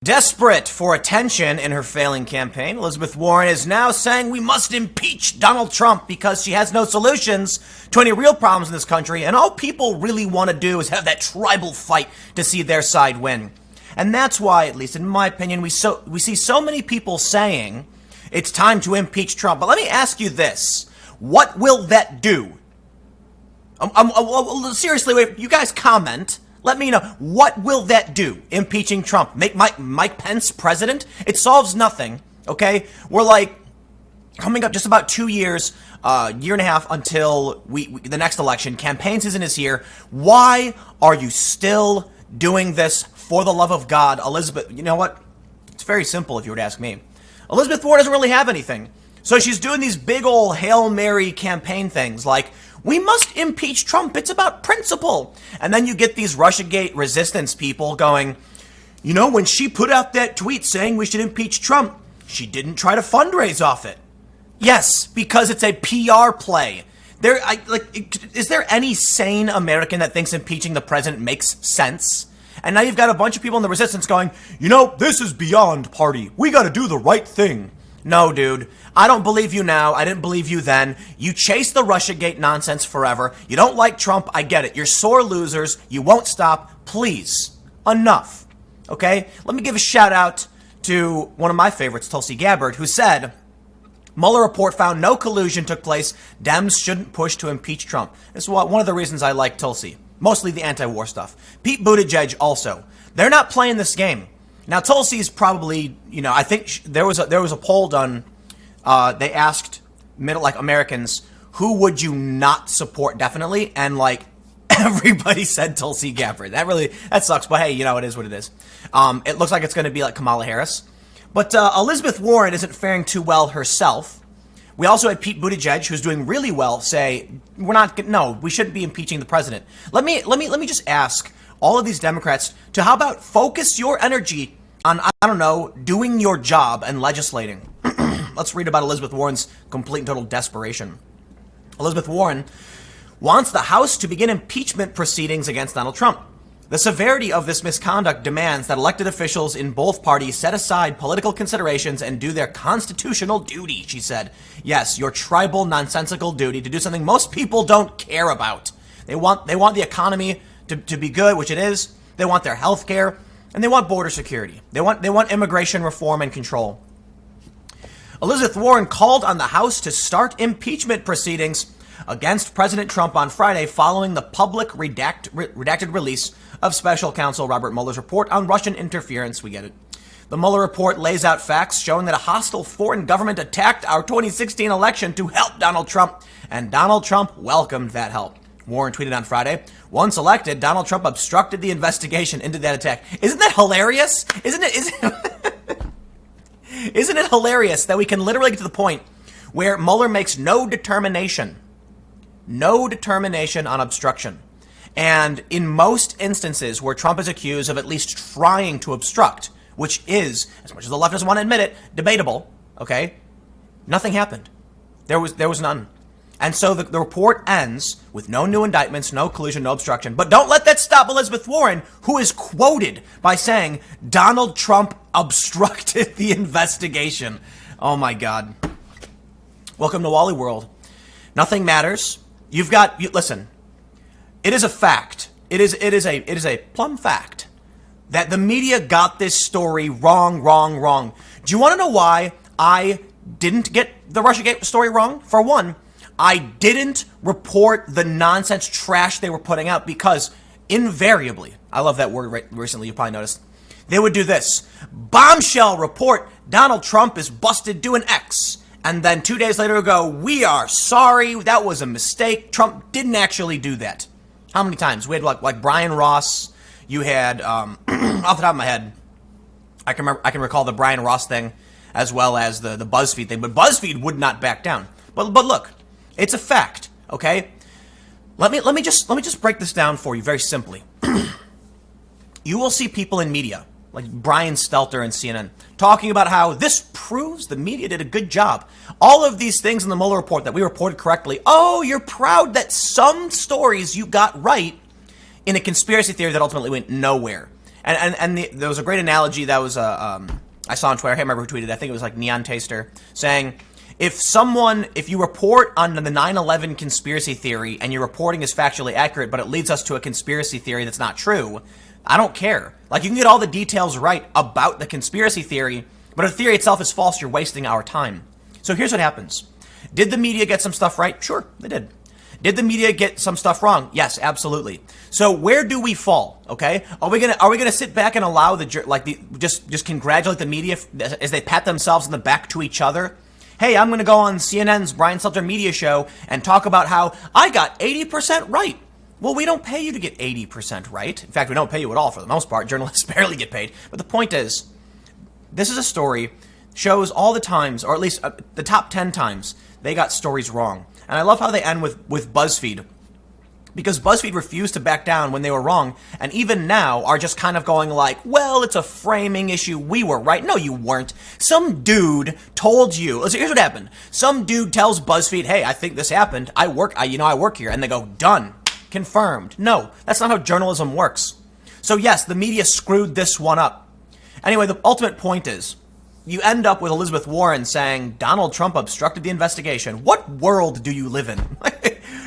Desperate for attention in her failing campaign, Elizabeth Warren is now saying we must impeach Donald Trump because she has no solutions to any real problems in this country, and all people really want to do is have that tribal fight to see their side win. And that's why, at least in my opinion, we see so many people saying it's time to impeach Trump. But let me ask you this. What will that do? Seriously, you guys comment. Let me know, what will that do, impeaching Trump? Make Mike Pence president? It solves nothing, okay? We're like coming up just about 2 years, year and a half until the next election. Campaign season is here. Why are you still doing this? For the love of God, Elizabeth, you know what? It's very simple if you were to ask me. Elizabeth Warren doesn't really have anything. So she's doing these big old Hail Mary campaign things like, we must impeach Trump. It's about principle. And then you get these Russiagate resistance people going, you know, when she put out that tweet saying we should impeach Trump, she didn't try to fundraise off it. Yes, because it's a PR play. Is there any sane American that thinks impeaching the president makes sense? And now you've got a bunch of people in the resistance going, you know, this is beyond party. We got to do the right thing. No, dude. I don't believe you now. I didn't believe you then. You chase the Russiagate nonsense forever. You don't like Trump. I get it. You're sore losers. You won't stop. Please. Enough. Okay? Let me give a shout out to one of my favorites, Tulsi Gabbard, who said, Mueller report found no collusion took place. Dems shouldn't push to impeach Trump. This is one of the reasons I like Tulsi. Mostly the anti-war stuff. Pete Buttigieg also. They're not playing this game. Now, Tulsi's probably, you know, I think there was a poll done. They asked Americans, who would you not support definitely? And everybody said Tulsi Gabbard. That sucks. But hey, you know, it is what it is. It looks like it's going to be like Kamala Harris. But Elizabeth Warren isn't faring too well herself. We also had Pete Buttigieg, who's doing really well, say, we shouldn't be impeaching the president. Let me just ask all of these Democrats to how about focus your energy on, I don't know, doing your job and legislating. Let's read about Elizabeth Warren's complete and total desperation. Elizabeth Warren wants the House to begin impeachment proceedings against Donald Trump. The severity of this misconduct demands that elected officials in both parties set aside political considerations and do their constitutional duty, she said. Yes, your tribal, nonsensical duty to do something most people don't care about. They want the economy to be good, which it is. They want their health care, and they want border security. They want immigration reform and control. Elizabeth Warren called on the House to start impeachment proceedings against President Trump on Friday following the public redacted release of Special Counsel Robert Mueller's report on Russian interference. We get it. The Mueller report lays out facts showing that a hostile foreign government attacked our 2016 election to help Donald Trump, and Donald Trump welcomed that help. Warren tweeted on Friday, once elected, Donald Trump obstructed the investigation into that attack. Isn't that hilarious? Isn't it hilarious that we can literally get to the point where Mueller makes no determination on obstruction? And in most instances where Trump is accused of at least trying to obstruct, which is, as much as the leftists want to admit it, debatable, okay, nothing happened. There was none. And so the report ends with no new indictments, no collusion, no obstruction. But don't let that stop Elizabeth Warren, who is quoted by saying Donald Trump obstructed the investigation. Oh my God. Welcome to Wally World. Nothing matters. Listen, it is a fact. It is a plumb fact that the media got this story wrong. Do you want to know why I didn't get the Russiagate story wrong? For one, I didn't report the nonsense trash they were putting out because invariably, I love that word recently, you probably noticed, they would do this. Bombshell report, Donald Trump is busted doing X. And then 2 days later go, we are sorry, that was a mistake. Trump didn't actually do that. How many times? We had like Brian Ross. You had, off the top of my head, I can recall the Brian Ross thing as well as the BuzzFeed thing. But BuzzFeed would not back down. But look, it's a fact, okay? Let me just break this down for you very simply. You will see people in media, like Brian Stelter and CNN, talking about how this proves the media did a good job. All of these things in the Mueller report that we reported correctly. Oh, you're proud that some stories you got right in a conspiracy theory that ultimately went nowhere. There was a great analogy that was I saw on Twitter. I can't remember who tweeted it. I think it was like Neon Taster saying, if you report on the 9/11 conspiracy theory and your reporting is factually accurate, but it leads us to a conspiracy theory that's not true, I don't care. Like, you can get all the details right about the conspiracy theory, but if the theory itself is false, you're wasting our time. So here's what happens. Did the media get some stuff right? Sure, they did. Did the media get some stuff wrong? Yes, absolutely. So where do we fall? Okay, are we gonna sit back and allow just congratulate the media as they pat themselves on the back to each other? Hey, I'm gonna go on CNN's Brian Stelter Media Show and talk about how I got 80% right. Well, we don't pay you to get 80% right. In fact, we don't pay you at all for the most part. Journalists barely get paid. But the point is, this is a story, shows all the times, or at least the top 10 times, they got stories wrong. And I love how they end with BuzzFeed. Because BuzzFeed refused to back down when they were wrong, and even now are just kind of going like, well, it's a framing issue, we were right. No, you weren't. Some dude told you. Listen, here's what happened. Some dude tells BuzzFeed, hey, I think this happened. I work here. And they go, done. Confirmed. No, that's not how journalism works. So yes, the media screwed this one up. Anyway, the ultimate point is, you end up with Elizabeth Warren saying Donald Trump obstructed the investigation. What world do you live in?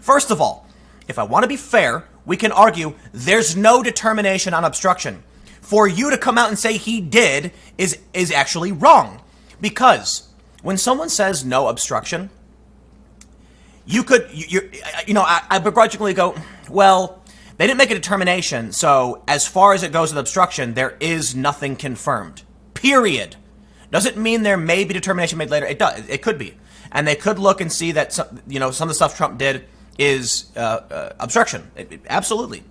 First of all, if I want to be fair, we can argue there's no determination on obstruction. For you to come out and say he did is actually wrong. Because when someone says no obstruction, I begrudgingly go, well, they didn't make a determination, so as far as it goes with obstruction, there is nothing confirmed. Period. Doesn't mean there may be determination made later. It does. It could be. And they could look and see that some of the stuff Trump did is obstruction. Absolutely.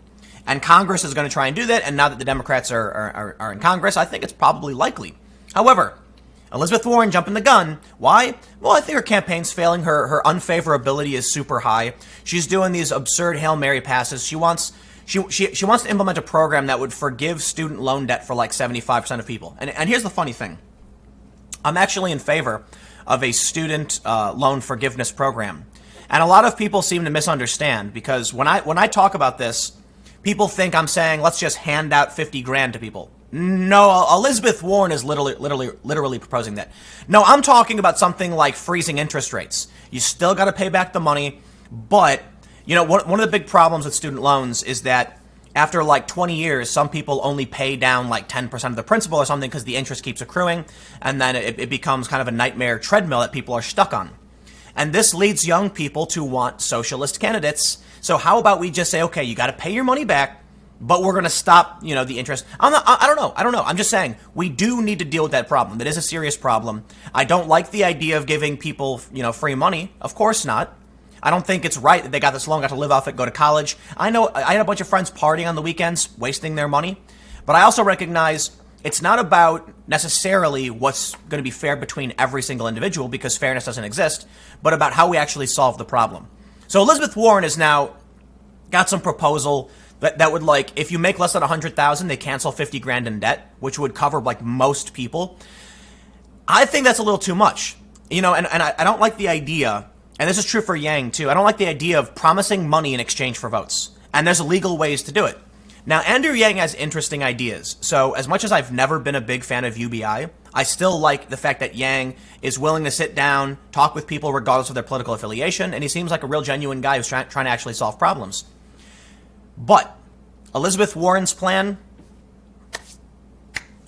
And Congress is going to try and do that, and now that the Democrats are in Congress, I think it's probably likely. However, Elizabeth Warren jumping the gun. Why? Well, I think her campaign's failing. Her unfavorability is super high. She's doing these absurd Hail Mary passes. She wants to implement a program that would forgive student loan debt for like 75% of people. And here's the funny thing. I'm actually in favor of a student loan forgiveness program. And a lot of people seem to misunderstand, because when I talk about this, people think I'm saying let's just hand out 50 grand to people. No, Elizabeth Warren is literally proposing that. No, I'm talking about something like freezing interest rates. You still got to pay back the money, but one of the big problems with student loans is that after like 20 years, some people only pay down like 10% of the principal or something because the interest keeps accruing, and then it becomes kind of a nightmare treadmill that people are stuck on. And this leads young people to want socialist candidates. So how about we just say, okay, you got to pay your money back, but we're going to stop, the interest. I don't know. I'm just saying we do need to deal with that problem. It is a serious problem. I don't like the idea of giving people, free money. Of course not. I don't think it's right that they got this loan, got to live off it, go to college. I know I had a bunch of friends partying on the weekends, wasting their money. But I also recognize it's not about necessarily what's going to be fair between every single individual, because fairness doesn't exist, but about how we actually solve the problem. So Elizabeth Warren has now got some proposal that would, like, if you make less than 100,000, they cancel 50 grand in debt, which would cover like most people. I think that's a little too much, and I don't like the idea, and this is true for Yang too. I don't like the idea of promising money in exchange for votes, and there's legal ways to do it. Now, Andrew Yang has interesting ideas. So as much as I've never been a big fan of UBI, I still like the fact that Yang is willing to sit down, talk with people regardless of their political affiliation, and he seems like a real genuine guy who's trying to actually solve problems. But Elizabeth Warren's plan,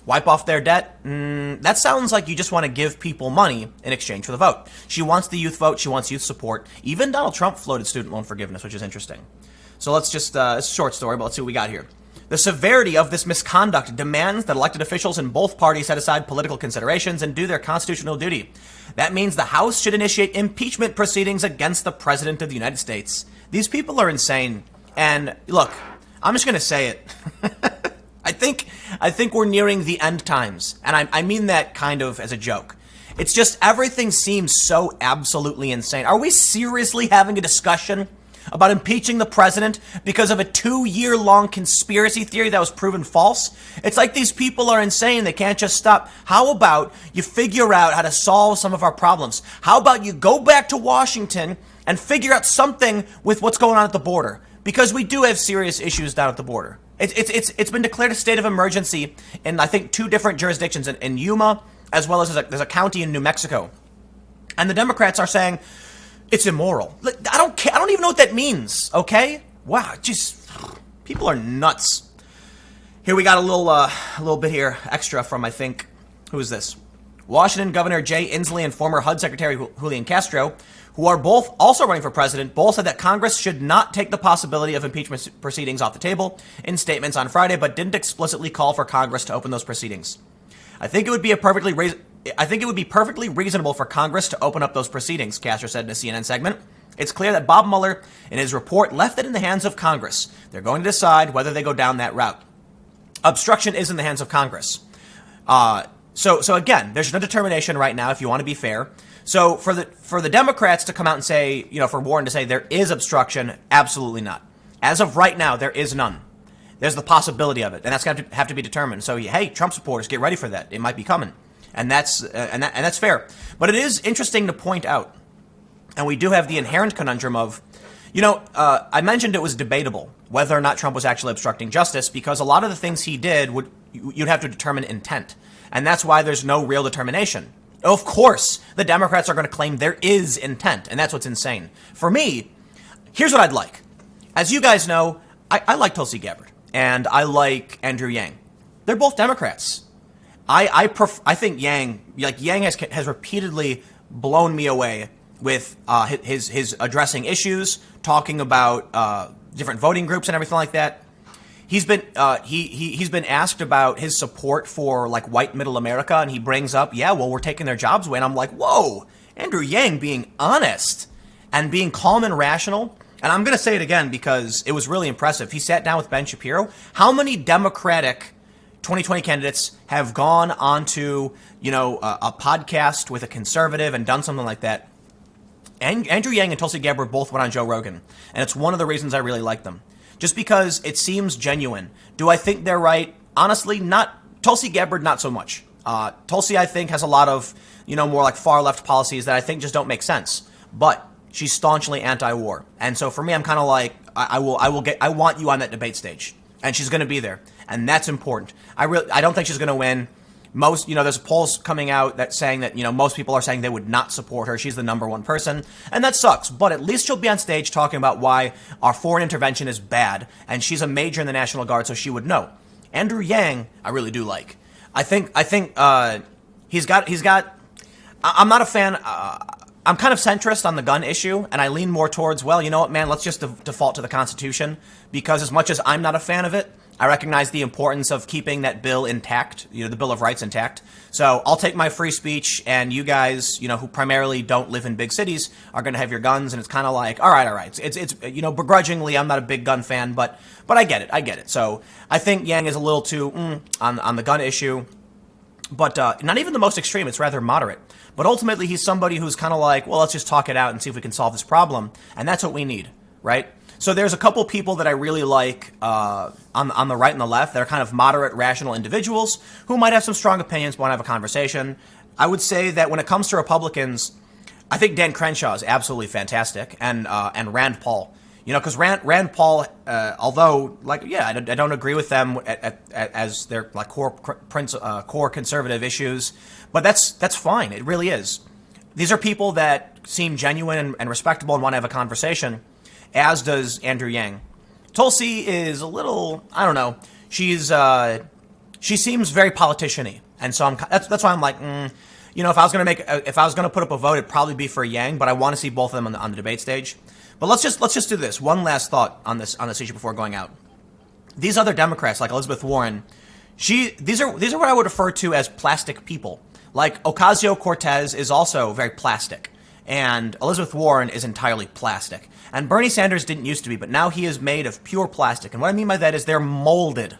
wipe off their debt, that sounds like you just want to give people money in exchange for the vote. She wants the youth vote. She wants youth support. Even Donald Trump floated student loan forgiveness, which is interesting. So let's just, it's a short story, but let's see what we got here. The severity of this misconduct demands that elected officials in both parties set aside political considerations and do their constitutional duty. That means the House should initiate impeachment proceedings against the President of the United States. These people are insane. And look, I'm just going to say it. I think we're nearing the end times. And I mean that kind of as a joke. It's just everything seems so absolutely insane. Are we seriously having a discussion about impeaching the president because of a 2-year-long conspiracy theory that was proven false? It's like these people are insane. They can't just stop. How about you figure out how to solve some of our problems? How about you go back to Washington and figure out something with what's going on at the border? Because we do have serious issues down at the border. It's been declared a state of emergency in, I think, 2 different jurisdictions, in Yuma, as well as there's a county in New Mexico. And the Democrats are saying it's immoral. I don't care. I don't even know what that means, okay? Wow, just, people are nuts. Here we got a little bit here extra from, I think, who is this? Washington Governor Jay Inslee and former HUD Secretary Julian Castro, who are both also running for president, both said that Congress should not take the possibility of impeachment proceedings off the table in statements on Friday, but didn't explicitly call for Congress to open those proceedings. I think it would be perfectly reasonable for Congress to open up those proceedings, Castro said in a CNN segment. It's clear that Bob Mueller, in his report, left it in the hands of Congress. They're going to decide whether they go down that route. Obstruction is in the hands of Congress. So again, there's no determination right now, if you want to be fair. So for the Democrats to come out and say, for Warren to say there is obstruction, absolutely not. As of right now, there is none. There's the possibility of it, and that's going to have to be determined. So, hey, Trump supporters, get ready for that. It might be coming, and that's fair. But it is interesting to point out, and we do have the inherent conundrum of, I mentioned it was debatable whether or not Trump was actually obstructing justice, because a lot of the things he did you'd have to determine intent, and that's why there's no real determination. Of course, the Democrats are going to claim there is intent, and that's what's insane. For me, here's what I'd like. As you guys know, I like Tulsi Gabbard, and I like Andrew Yang. They're both Democrats. I think Yang has repeatedly blown me away with his addressing issues, talking about different voting groups and everything like that. He's been asked about his support for white middle America, and he brings up, we're taking their jobs away, and I'm like, whoa, Andrew Yang being honest and being calm and rational. And I'm going to say it again because it was really impressive. He sat down with Ben Shapiro. How many Democratic 2020 candidates have gone onto, a podcast with a conservative and done something like that? And Andrew Yang and Tulsi Gabbard both went on Joe Rogan, and it's one of the reasons I really like them. Just because it seems genuine. Do I think they're right? Honestly, not. Tulsi Gabbard, not so much. Tulsi, I think, has a lot of, more far left policies that I think just don't make sense. But she's staunchly anti-war, and so for me, I'm kind of like, I want you on that debate stage, and she's going to be there, and that's important. I don't think she's going to win. Most, there's polls coming out that saying that, most people are saying they would not support her. She's the number one person, and that sucks. But at least she'll be on stage talking about why our foreign intervention is bad, and she's a major in the National Guard, so she would know. Andrew Yang, I really do like. I think he's got. I'm not a fan. I'm kind of centrist on the gun issue, and I lean more towards, well, you know what, man, let's just default to the Constitution, because as much as I'm not a fan of it, I recognize the importance of keeping that bill intact, the Bill of Rights intact. So I'll take my free speech, and you guys, who primarily don't live in big cities, are going to have your guns, and it's kind of like, all right. It's begrudgingly, I'm not a big gun fan, but I get it. So I think Yang is a little too on the gun issue, but not even the most extreme. It's rather moderate. But ultimately, he's somebody who's kind of like, well, let's just talk it out and see if we can solve this problem, and that's what we need, right? So there's a couple people that I really like on the right and the left that are kind of moderate, rational individuals who might have some strong opinions, want to have a conversation. I would say that when it comes to Republicans, I think Dan Crenshaw is absolutely fantastic, and Rand Paul. Because Rand Paul, although I don't agree with them as their core conservative issues, but that's fine. It really is. These are people that seem genuine and respectable and want to have a conversation, as does Andrew Yang. Tulsi is a little, I don't know. She seems very politician-y, and so that's why I'm like, if I was gonna put up a vote, it'd probably be for Yang, but I want to see both of them on the debate stage. But let's just do this. One last thought on this issue before going out. These other Democrats, like Elizabeth Warren, these are what I would refer to as plastic people. Like Ocasio-Cortez is also very plastic, and Elizabeth Warren is entirely plastic. And Bernie Sanders didn't used to be, but now he is made of pure plastic. And what I mean by that is they're molded.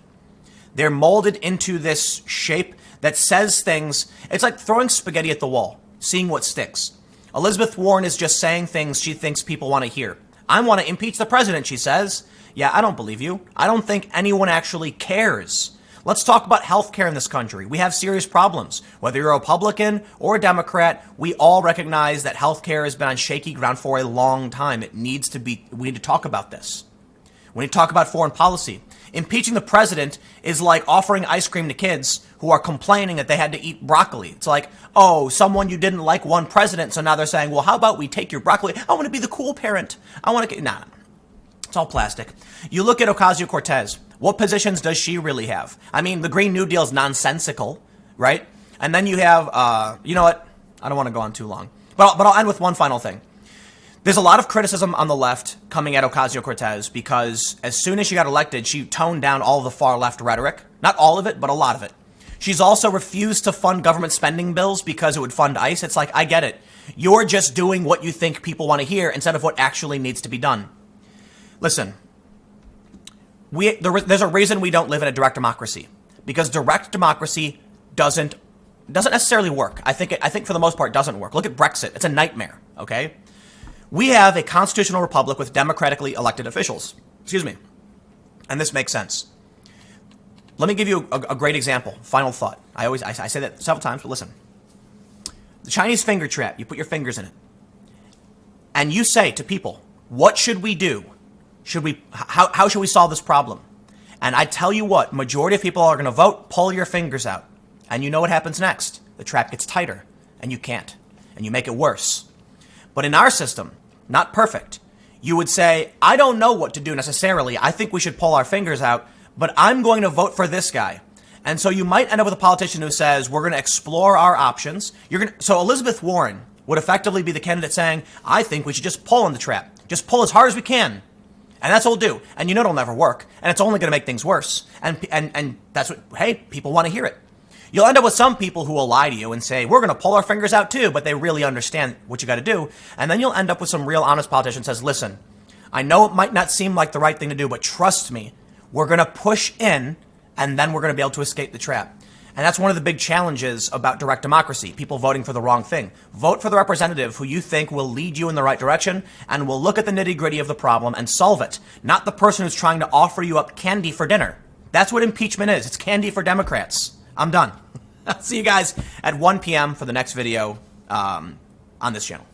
They're molded into this shape that says things. It's like throwing spaghetti at the wall, seeing what sticks. Elizabeth Warren is just saying things she thinks people want to hear. I want to impeach the president, she says. Yeah, I don't believe you. I don't think anyone actually cares. Let's talk about healthcare in this country. We have serious problems. Whether you're a Republican or a Democrat, we all recognize that healthcare has been on shaky ground for a long time. We need to talk about this. When you talk about foreign policy, impeaching the president is like offering ice cream to kids who are complaining that they had to eat broccoli. It's like, oh, someone you didn't like won president, so now they're saying, well, how about we take your broccoli? I want to be the cool parent. I want to get... Nah. It's all plastic. You look at Ocasio-Cortez. What positions does she really have? I mean, the Green New Deal is nonsensical, right? And then you have, you know what? I don't want to go on too long. But I'll end with one final thing. There's a lot of criticism on the left coming at Ocasio-Cortez because as soon as she got elected, she toned down all of the far left rhetoric. Not all of it, but a lot of it. She's also refused to fund government spending bills because it would fund ICE. It's like, I get it. You're just doing what you think people want to hear instead of what actually needs to be done. Listen, there's a reason we don't live in a direct democracy, because direct democracy doesn't necessarily work. I think for the most part it doesn't work. Look at Brexit. It's a nightmare, okay? We have a constitutional republic with democratically elected officials. Excuse me. And this makes sense. Let me give you a great example. Final thought. I say that several times, but listen. The Chinese finger trap, you put your fingers in it. And you say to people, what should we do? How should we solve this problem? And I tell you what, majority of people are going to vote, pull your fingers out. And you know what happens next? The trap gets tighter, and you can't. And you make it worse. But in our system, not perfect, you would say, I don't know what to do necessarily. I think we should pull our fingers out, but I'm going to vote for this guy. And so you might end up with a politician who says, we're going to explore our options. So Elizabeth Warren would effectively be the candidate saying, I think we should just pull in the trap. Just pull as hard as we can. And that's what we'll do. And you know it'll never work. And it's only going to make things worse. And that's what, hey, people want to hear it. You'll end up with some people who will lie to you and say, we're going to pull our fingers out too, but they really understand what you got to do. And then you'll end up with some real honest politician who says, listen, I know it might not seem like the right thing to do, but trust me, we're going to push in and then we're going to be able to escape the trap. And that's one of the big challenges about direct democracy, people voting for the wrong thing. Vote for the representative who you think will lead you in the right direction and will look at the nitty-gritty of the problem and solve it, not the person who's trying to offer you up candy for dinner. That's what impeachment is. It's candy for Democrats. I'm done. I'll see you guys at 1 p.m. for the next video on this channel.